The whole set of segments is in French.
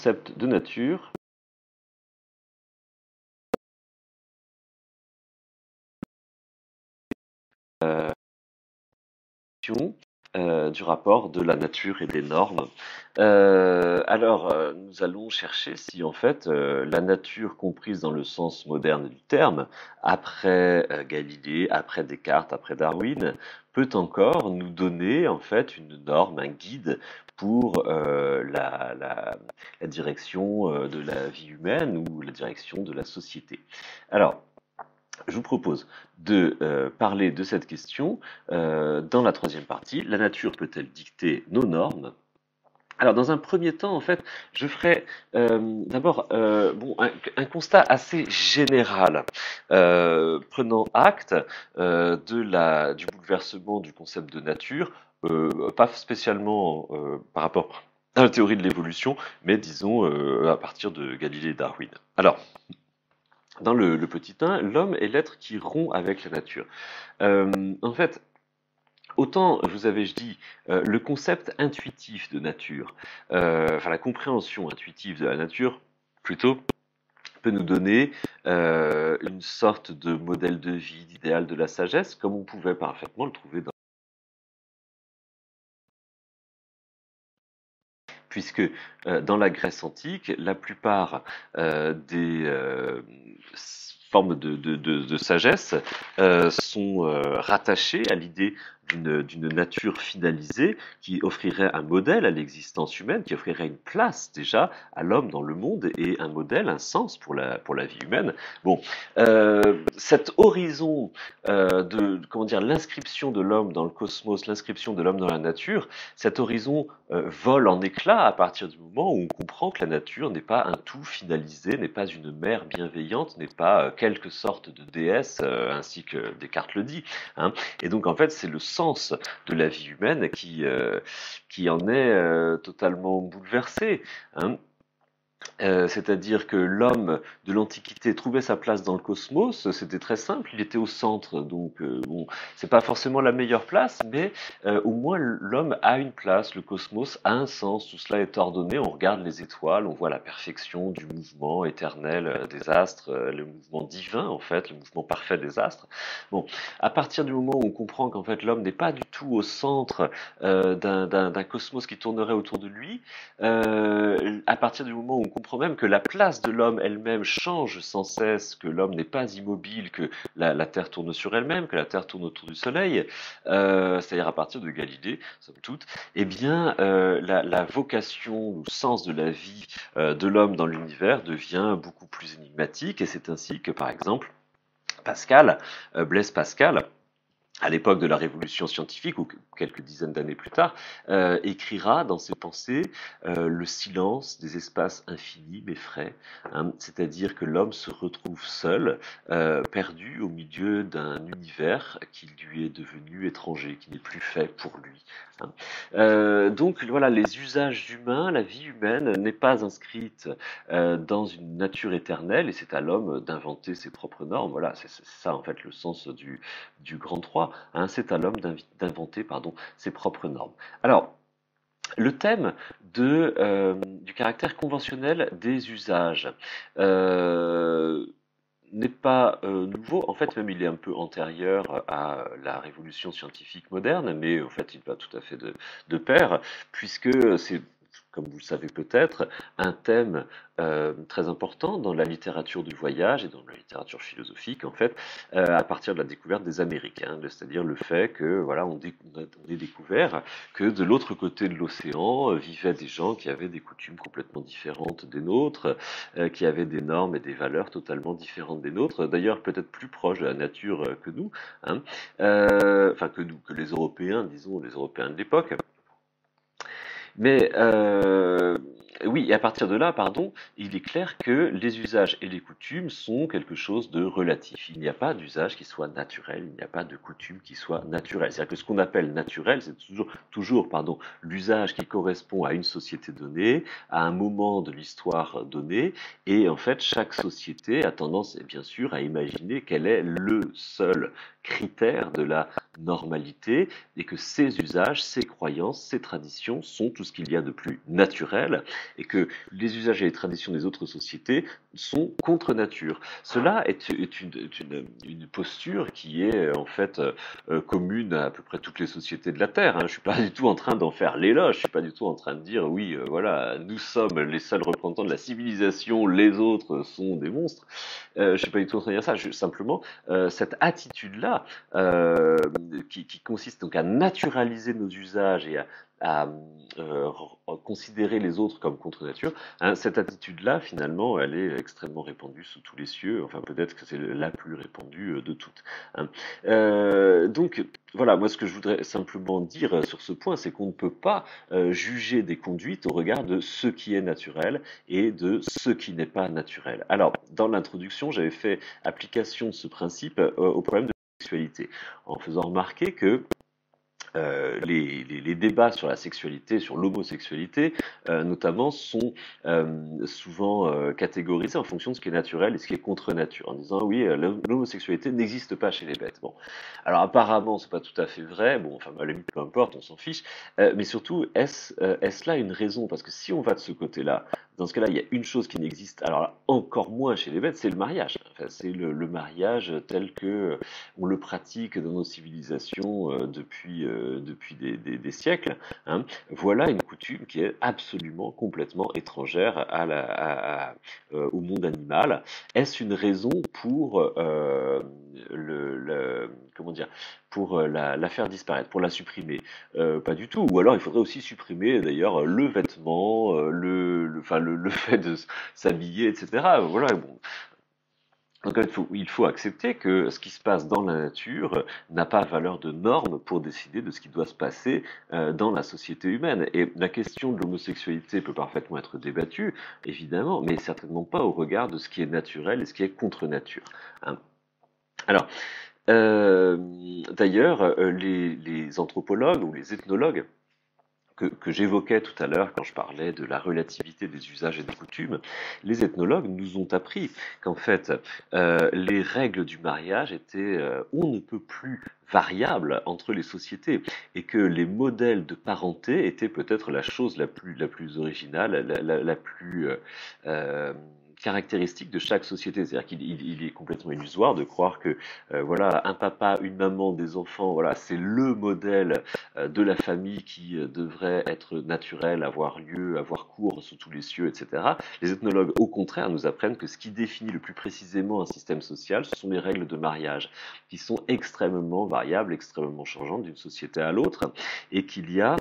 Concept de nature. Du rapport de la nature et des normes. Nous allons chercher si en fait la nature comprise dans le sens moderne du terme, après Galilée, après Descartes, après Darwin, peut encore nous donner en fait une norme, un guide pour la direction de la vie humaine ou la direction de la société. Alors, je vous propose de parler de cette question dans la troisième partie. La nature peut-elle dicter nos normes? Alors, dans un premier temps, en fait, je ferai d'abord un constat assez général, prenant acte du bouleversement du concept de nature, pas spécialement par rapport à la théorie de l'évolution, mais disons à partir de Galilée et Darwin. Alors, dans le petit 1, l'homme est l'être qui rompt avec la nature. En fait, autant, je vous avais dit, le concept intuitif de nature, enfin la compréhension intuitive de la nature, plutôt, peut nous donner une sorte de modèle de vie, d'idéal de la sagesse, comme on pouvait parfaitement le trouver dans... Puisque dans la Grèce antique, la plupart des formes de sagesse sont rattachées à l'idée d'une nature finalisée qui offrirait un modèle à l'existence humaine, qui offrirait une place déjà à l'homme dans le monde et un modèle, un sens pour la vie humaine. Bon, cet horizon comment dire, l'inscription de l'homme dans le cosmos, l'inscription de l'homme dans la nature, cet horizon vole en éclats à partir du moment où on comprend que la nature n'est pas un tout finalisé, n'est pas une mère bienveillante, n'est pas quelque sorte de déesse, ainsi que Descartes le dit. Hein. Et donc en fait, c'est le sens de la vie humaine qui en est totalement bouleversé. Hein. C'est-à-dire que l'homme de l'Antiquité trouvait sa place dans le cosmos, c'était très simple, il était au centre, donc bon, c'est pas forcément la meilleure place, mais au moins l'homme a une place, le cosmos a un sens, tout cela est ordonné, on regarde les étoiles, on voit la perfection du mouvement éternel des astres, le mouvement divin en fait, le mouvement parfait des astres. Bon, à partir du moment où on comprend qu'en fait l'homme n'est pas du tout au centre d'un cosmos qui tournerait autour de lui, à partir du moment où on comprend même que la place de l'homme elle-même change sans cesse, que l'homme n'est pas immobile, que la Terre tourne sur elle-même, que la Terre tourne autour du Soleil, c'est-à-dire à partir de Galilée, somme toute, eh bien, la vocation, le sens de la vie de l'homme dans l'univers devient beaucoup plus énigmatique, et c'est ainsi que, par exemple, Blaise Pascal, à l'époque de la révolution scientifique, ou quelques dizaines d'années plus tard, écrira dans ses pensées le silence des espaces infinis mais frais, hein, c'est-à-dire que l'homme se retrouve seul, perdu au milieu d'un univers qui lui est devenu étranger, qui n'est plus fait pour lui. Hein. Donc voilà, les usages humains, la vie humaine n'est pas inscrite dans une nature éternelle, et c'est à l'homme d'inventer ses propres normes. Voilà, c'est ça en fait le sens du grand 3, hein, c'est à l'homme d'inventer ses propres normes. Alors, le thème du caractère conventionnel des usages n'est pas nouveau, en fait même il est un peu antérieur à la révolution scientifique moderne, mais en fait il va tout à fait de pair, puisque c'est, comme vous le savez peut-être, un thème très important dans la littérature du voyage et dans la littérature philosophique, en fait, à partir de la découverte des Américains, c'est-à-dire le fait que voilà, on ait découvert que de l'autre côté de l'océan vivaient des gens qui avaient des coutumes complètement différentes des nôtres, qui avaient des normes et des valeurs totalement différentes des nôtres, d'ailleurs peut-être plus proches de la nature que nous, hein, enfin que nous, que les Européens, disons, les Européens de l'époque. Mais oui, et à partir de là, pardon, il est clair que les usages et les coutumes sont quelque chose de relatif. Il n'y a pas d'usage qui soit naturel, il n'y a pas de coutume qui soit naturelle. C'est-à-dire que ce qu'on appelle naturel, c'est toujours l'usage qui correspond à une société donnée, à un moment de l'histoire donnée, et en fait, chaque société a tendance, bien sûr, à imaginer quel est le seul critère de la normalité, et que ces usages, ces croyances, ces traditions sont tout ce qu'il y a de plus naturel, et que les usages et les traditions des autres sociétés sont contre nature. Cela est une posture qui est en fait commune à peu près toutes les sociétés de la Terre. Hein. Je suis pas du tout en train d'en faire l'éloge, je suis pas du tout en train de dire oui, voilà, nous sommes les seuls représentants de la civilisation, les autres sont des monstres. Je suis pas du tout en train de dire ça. Simplement, cette attitude-là, qui consiste donc à naturaliser nos usages et à considérer les autres comme contre nature, hein, cette attitude-là, finalement, elle est extrêmement répandue sous tous les cieux. Enfin, peut-être que c'est la plus répandue de toutes. Hein. Donc, voilà, moi, ce que je voudrais simplement dire sur ce point, c'est qu'on ne peut pas juger des conduites au regard de ce qui est naturel et de ce qui n'est pas naturel. Alors, dans l'introduction, j'avais fait application de ce principe au problème de la sexualité, en faisant remarquer que les débats sur la sexualité, sur l'homosexualité, notamment, sont souvent catégorisés en fonction de ce qui est naturel et ce qui est contre nature, en disant oui, l'homosexualité n'existe pas chez les bêtes. Bon, alors apparemment, c'est pas tout à fait vrai. Bon, enfin, à la limite, peu importe, on s'en fiche. Mais surtout, est-ce là une raison? Parce que si on va de ce côté-là, dans ce cas-là, il y a une chose qui n'existe, alors là, encore moins chez les bêtes, c'est le mariage. Enfin, c'est le mariage tel que on le pratique dans nos civilisations depuis des siècles. Hein. Voilà une coutume qui est absolument, complètement étrangère au monde animal. Est-ce une raison pour comment dire, pour la faire disparaître, pour la supprimer? Pas du tout. Ou alors il faudrait aussi supprimer d'ailleurs le vêtement, enfin, le fait de s'habiller, etc. Voilà. Bon. Donc il faut accepter que ce qui se passe dans la nature n'a pas valeur de norme pour décider de ce qui doit se passer dans la société humaine. Et la question de l'homosexualité peut parfaitement être débattue, évidemment, mais certainement pas au regard de ce qui est naturel et ce qui est contre nature. Hein. Alors, d'ailleurs, les anthropologues ou les ethnologues que j'évoquais tout à l'heure quand je parlais de la relativité des usages et des coutumes, les ethnologues nous ont appris qu'en fait, les règles du mariage étaient on ne peut plus variables entre les sociétés et que les modèles de parenté étaient peut-être la chose la plus originale, la plus caractéristique de chaque société. C'est-à-dire qu'il est complètement illusoire de croire que voilà, un papa, une maman, des enfants, voilà, c'est le modèle de la famille qui devrait être naturelle, avoir lieu, avoir cours sous tous les cieux, etc. Les ethnologues, au contraire, nous apprennent que ce qui définit le plus précisément un système social, ce sont les règles de mariage, qui sont extrêmement variables, extrêmement changeantes d'une société à l'autre, et qu'il y a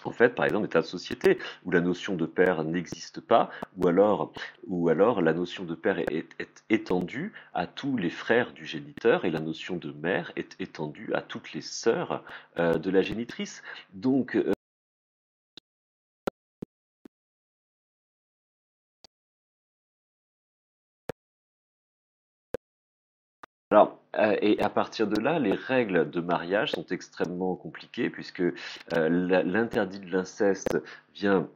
en fait, par exemple, des tas de sociétés où la notion de père n'existe pas, ou alors la notion de père est étendue à tous les frères du géniteur, et la notion de mère est étendue à toutes les sœurs de la génitrice. Donc, alors, et à partir de là, les règles de mariage sont extrêmement compliquées, puisque l'interdit de l'inceste vient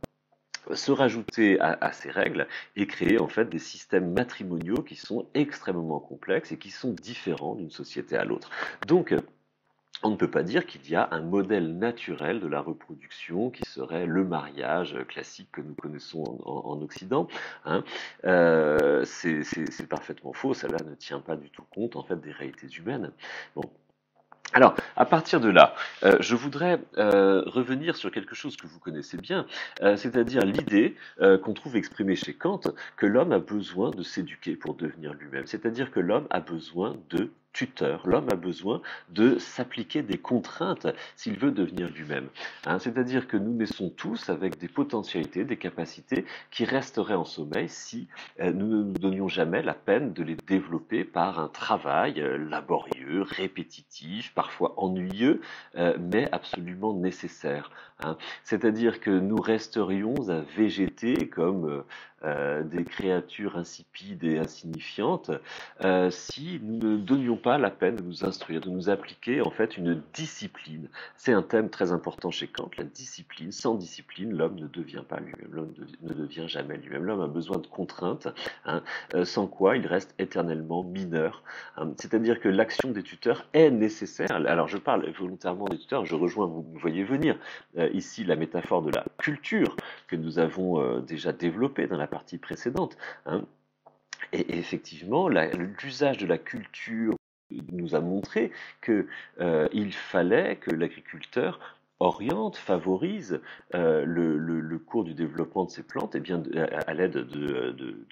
se rajouter à ces règles et créer en fait des systèmes matrimoniaux qui sont extrêmement complexes et qui sont différents d'une société à l'autre. Donc, on ne peut pas dire qu'il y a un modèle naturel de la reproduction qui serait le mariage classique que nous connaissons en Occident. Hein. C'est parfaitement faux, cela ne tient pas du tout compte en fait des réalités humaines. Bon. Alors, à partir de là, je voudrais revenir sur quelque chose que vous connaissez bien, c'est-à-dire l'idée qu'on trouve exprimée chez Kant que l'homme a besoin de s'éduquer pour devenir lui-même. C'est-à-dire que l'homme a besoin de tuteur, l'homme a besoin de s'appliquer des contraintes s'il veut devenir lui-même. Hein, c'est-à-dire que nous naissons tous avec des potentialités, des capacités qui resteraient en sommeil si nous ne nous donnions jamais la peine de les développer par un travail laborieux, répétitif, parfois ennuyeux, mais absolument nécessaire. Hein. C'est-à-dire que nous resterions à végéter comme des créatures insipides et insignifiantes si nous ne donnions pas la peine de nous instruire, de nous appliquer en fait une discipline. C'est un thème très important chez Kant, la discipline. Sans discipline, l'homme ne devient pas lui-même, l'homme ne devient jamais lui-même. L'homme a besoin de contraintes, hein, sans quoi il reste éternellement mineur. Hein. C'est-à-dire que l'action des tuteurs est nécessaire. Alors je parle volontairement des tuteurs, je rejoins, vous voyez venir, ici la métaphore de la culture que nous avons déjà développée dans la partie précédente. Hein. Et effectivement, l'usage de la culture nous a montré que il fallait que l'agriculteur oriente, favorise le cours du développement de ces plantes, et bien à l'aide de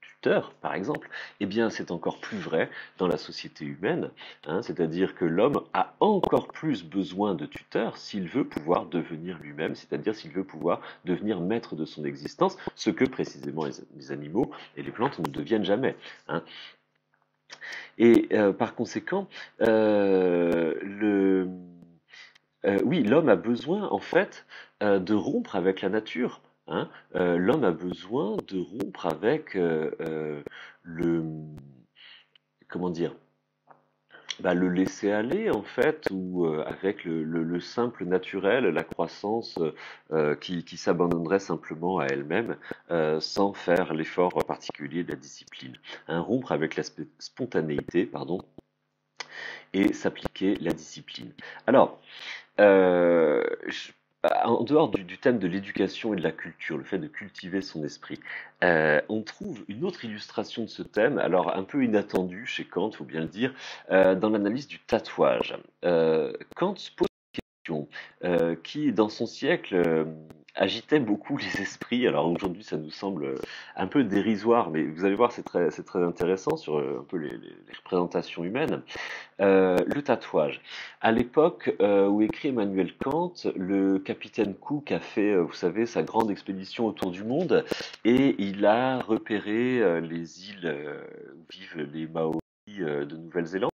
tuteurs, par exemple. Eh bien, c'est encore plus vrai dans la société humaine, hein, c'est-à-dire que l'homme a encore plus besoin de tuteurs s'il veut pouvoir devenir lui-même, c'est-à-dire s'il veut pouvoir devenir maître de son existence, ce que précisément les animaux et les plantes ne deviennent jamais. Hein. Et par conséquent, oui, l'homme a besoin en fait de rompre avec la nature. Hein. L'homme a besoin de rompre avec le, comment dire, le laisser aller en fait, ou avec le simple naturel, la croissance qui s'abandonnerait simplement à elle-même sans faire l'effort particulier de la discipline. Hein, rompre avec la spontanéité, pardon, et s'appliquer la discipline. Alors, en dehors du thème de l'éducation et de la culture, le fait de cultiver son esprit, on trouve une autre illustration de ce thème, alors un peu inattendue chez Kant, il faut bien le dire, dans l'analyse du tatouage. Kant pose une question qui, dans son siècle, agitait beaucoup les esprits. Alors aujourd'hui, ça nous semble un peu dérisoire, mais vous allez voir, c'est très intéressant sur un peu les représentations humaines. Le tatouage. À l'époque où écrit Emmanuel Kant, le capitaine Cook a fait, vous savez, sa grande expédition autour du monde et il a repéré les îles où vivent les Maoris de Nouvelle-Zélande.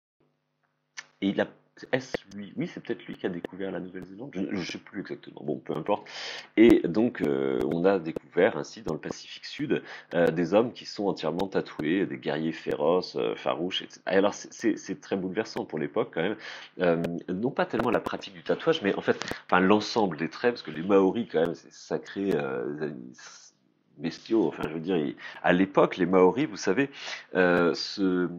Et il a, est-ce lui? Oui, c'est peut-être lui qui a découvert la Nouvelle-Zélande. Je ne sais plus exactement. Bon, peu importe. Et donc, on a découvert ainsi dans le Pacifique Sud des hommes qui sont entièrement tatoués, des guerriers féroces, farouches, etc. Et alors, c'est très bouleversant pour l'époque quand même. Non pas tellement la pratique du tatouage, mais en fait, enfin, l'ensemble des traits, parce que les Maoris quand même, c'est sacré. Bestiaux, enfin je veux dire, à l'époque, les Maoris, vous savez, se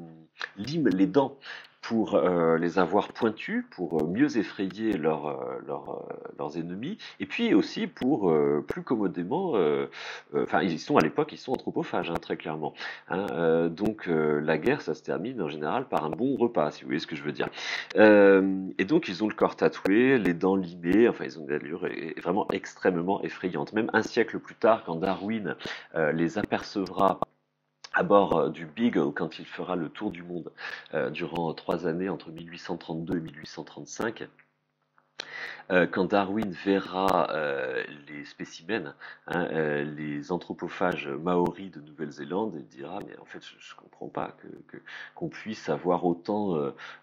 liment les dents pour les avoir pointus, pour mieux effrayer leurs ennemis, et puis aussi pour plus commodément, enfin ils sont à l'époque, ils sont anthropophages, hein, très clairement. Hein, donc la guerre, ça se termine en général par un bon repas, si vous voyez ce que je veux dire. Et donc ils ont le corps tatoué, les dents limées, enfin ils ont une allure vraiment extrêmement effrayante. Même un siècle plus tard, quand Darwin les apercevra à bord du Beagle quand il fera le tour du monde durant 3 années entre 1832 et 1835. Quand Darwin verra les spécimens, hein, les anthropophages maoris de Nouvelle-Zélande, il dira mais en fait je comprends pas qu'on puisse avoir autant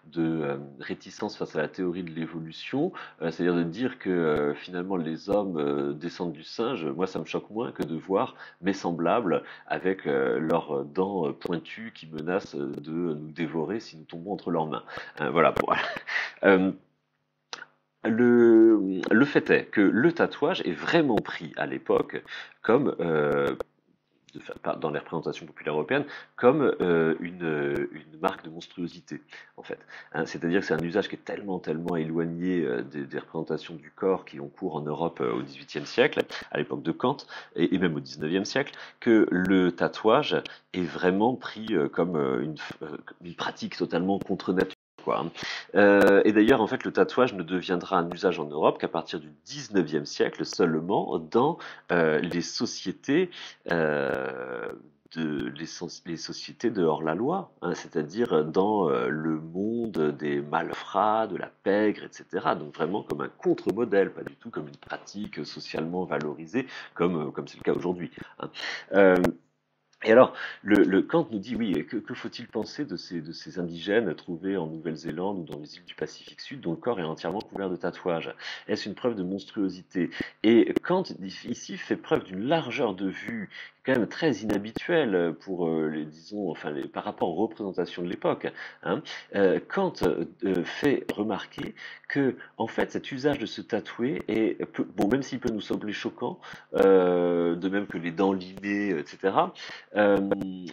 de réticence face à la théorie de l'évolution, c'est-à-dire de dire que finalement les hommes descendent du singe. Moi ça me choque moins que de voir mes semblables avec leurs dents pointues qui menacent de nous dévorer si nous tombons entre leurs mains. Voilà. Bon. Euh, le fait est que le tatouage est vraiment pris à l'époque comme, dans les représentations populaires européennes, comme une marque de monstruosité, en fait. Hein, c'est-à-dire que c'est un usage qui est tellement éloigné des représentations du corps qui ont cours en Europe au XVIIIe siècle, à l'époque de Kant, et même au XIXe siècle, que le tatouage est vraiment pris comme une pratique totalement contre nature. Quoi, hein. Et d'ailleurs, en fait, le tatouage ne deviendra un usage en Europe qu'à partir du XIXe siècle seulement dans les sociétés les sociétés de hors-la-loi, hein, c'est-à-dire dans le monde des malfrats, de la pègre, etc. Donc vraiment comme un contre-modèle, pas du tout comme une pratique socialement valorisée, comme c'est le cas aujourd'hui. Hein. Euh, Et alors, Kant nous dit, oui, que faut-il penser de ces indigènes trouvés en Nouvelle-Zélande ou dans les îles du Pacifique Sud dont le corps est entièrement couvert de tatouages? Est-ce une preuve de monstruosité? Et Kant, ici, fait preuve d'une largeur de vue quand même très inhabituelle pour les, disons, enfin, par rapport aux représentations de l'époque, hein. Kant fait remarquer que, en fait, cet usage de se tatouer est, bon, même s'il peut nous sembler choquant, de même que les dents limées, etc.,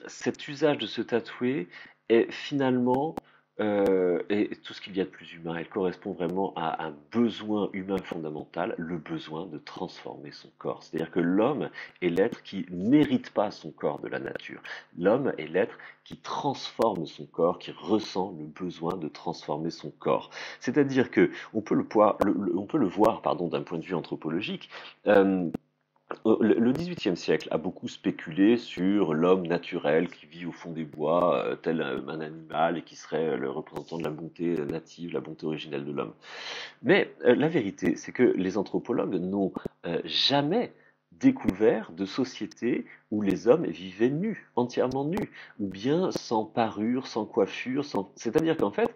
cet usage de se tatouer est finalement et tout ce qu'il y a de plus humain. Elle correspond vraiment à un besoin humain fondamental, le besoin de transformer son corps. C'est-à-dire que l'homme est l'être qui n'hérite pas son corps de la nature. L'homme est l'être qui transforme son corps, qui ressent le besoin de transformer son corps. C'est-à-dire que on peut le voir, pardon, d'un point de vue anthropologique. Euh, le XVIIIe siècle a beaucoup spéculé sur l'homme naturel qui vit au fond des bois, tel un animal, et qui serait le représentant de la bonté native, la bonté originelle de l'homme. Mais la vérité, c'est que les anthropologues n'ont jamais découvert de société où les hommes vivaient nus, entièrement nus, ou bien sans parure, sans coiffure, sans... C'est-à-dire qu'en fait,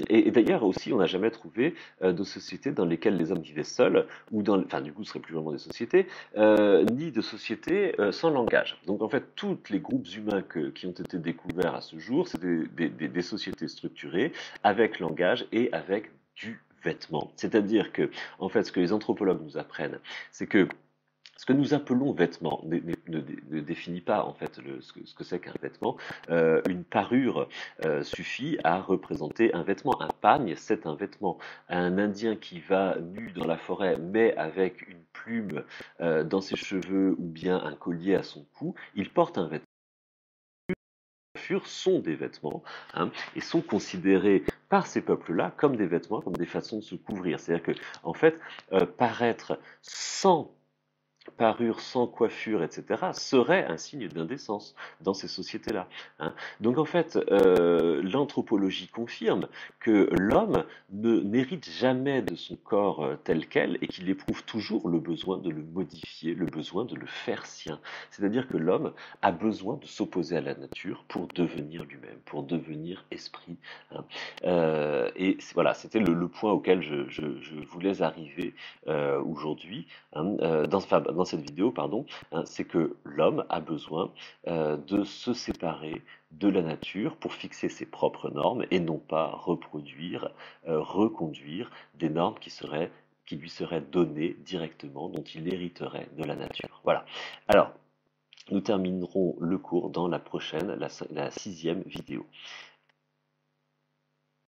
et d'ailleurs aussi, on n'a jamais trouvé de sociétés dans lesquelles les hommes vivaient seuls, ou dans, enfin du coup, ce serait plus vraiment des sociétés, ni de sociétés sans langage. Donc en fait, tous les groupes humains qui ont été découverts à ce jour, c'est des sociétés structurées avec langage et avec du vêtement. C'est-à-dire que, en fait, ce que les anthropologues nous apprennent, c'est que ce que nous appelons vêtements ne définit pas en fait ce que c'est qu'un vêtement. Une parure suffit à représenter un vêtement. Un pagne, c'est un vêtement. Un Indien qui va nu dans la forêt, mais avec une plume dans ses cheveux ou bien un collier à son cou, il porte un vêtement. Sont des vêtements, hein, et sont considérés par ces peuples-là comme des vêtements, comme des façons de se couvrir. C'est-à-dire que, en fait, paraître sans parure, sans coiffure, etc., serait un signe d'indécence dans ces sociétés-là, hein. Donc en fait, l'anthropologie confirme que l'homme n'hérite jamais de son corps tel quel et qu'il éprouve toujours le besoin de le modifier, le besoin de le faire sien. C'est-à-dire que l'homme a besoin de s'opposer à la nature pour devenir lui-même, pour devenir esprit, hein. Et voilà, c'était le point auquel je voulais arriver aujourd'hui, hein, dans cette vidéo, pardon, hein, c'est que l'homme a besoin de se séparer de la nature pour fixer ses propres normes et non pas reproduire, reconduire des normes qui lui seraient données directement, dont il hériterait de la nature. Voilà. Alors, nous terminerons le cours dans la prochaine, la 6e vidéo.